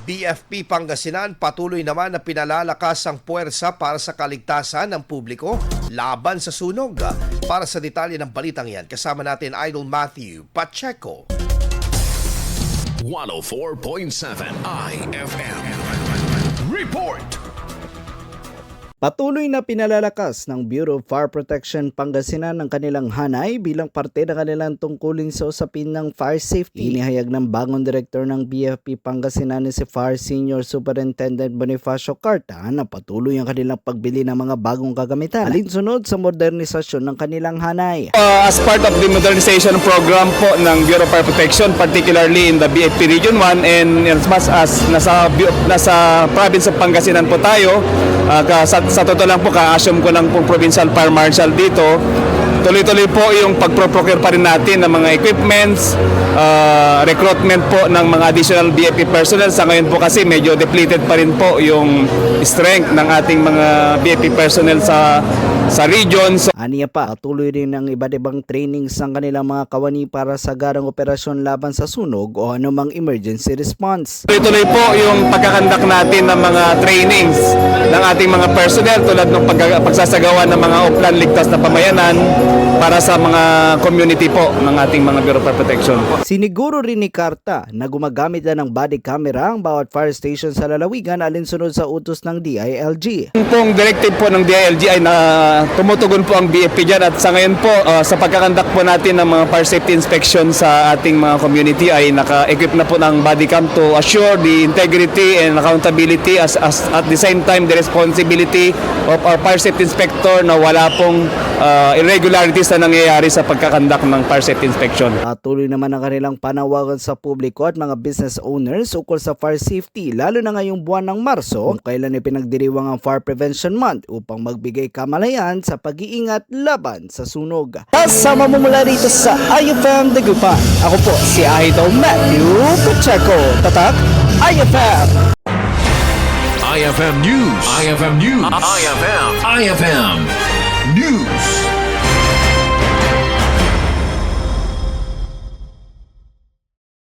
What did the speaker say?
BFP Pangasinan patuloy naman na pinalalakas ang puwersa para sa kaligtasan ng publiko laban sa sunog. Para sa detalye ng balitang yan, kasama natin Idol Matthew Pacheco. 104.7 IFM Report. Patuloy na pinalalakas ng Bureau of Fire Protection Pangasinan ang kanilang hanay bilang parte ng kanilang tungkulin sa usapin ng fire safety. Inihayag ng bagong direktor ng BFP Pangasinan si Fire Senior Superintendent Bonifacio Carta na patuloy ang kanilang pagbili ng mga bagong kagamitan alinsunod sa modernisasyon ng kanilang hanay. As part of the modernization program po ng Bureau of Fire Protection, particularly in the BFP Region 1 and as much as nasa province of Pangasinan po tayo, sa totoo lang po, ka-assume ko lang po Provincial Fire Marshal dito. Tuloy-tuloy po yung pagpro-procure pa rin natin ng mga equipments, recruitment po ng mga additional BFP personnel. Sa ngayon po kasi medyo depleted pa rin po yung strength ng ating mga BFP personnel sa region. Aniya pa, tuloy rin ang iba't ibang trainings ng kanilang mga kawani para sa garang operasyon laban sa sunog o anumang emergency response. Tuloy-tuloy po yung pagkakandak natin ng mga trainings ng ating mga personnel tulad ng pagsasagawa ng mga uplan ligtas na pamayanan para sa mga community po ng ating mga Bureau of Fire Protection. Siniguro rin ni Carta na gumagamit na ng body camera ang bawat fire station sa lalawigan alinsunod sa utos ng DILG. Yung pong directive po ng DILG ay na tumutugon po ang BFP dyan at sa ngayon po sa pagkakandak po natin ng mga fire safety inspection sa ating mga community ay naka-equip na po ng body cam to assure the integrity and accountability as at the same time the responsibility of our fire safety inspector na wala pong irregularities na nangyayari sa pagkakandak ng fire safety inspection. Patuloy naman ang kanilang panawagan sa publiko at mga business owners ukol sa fire safety lalo na ngayong buwan ng Marso kung kailan ipinagdiriwang ang Fire Prevention Month upang magbigay kamalayan sa pag-iingat laban sa sunog. Kasama mo mula rito sa IFM Dagupan. Ako po si Idol Matthew Pacheco. Tatak IFM. IFM News. IFM News. IFM.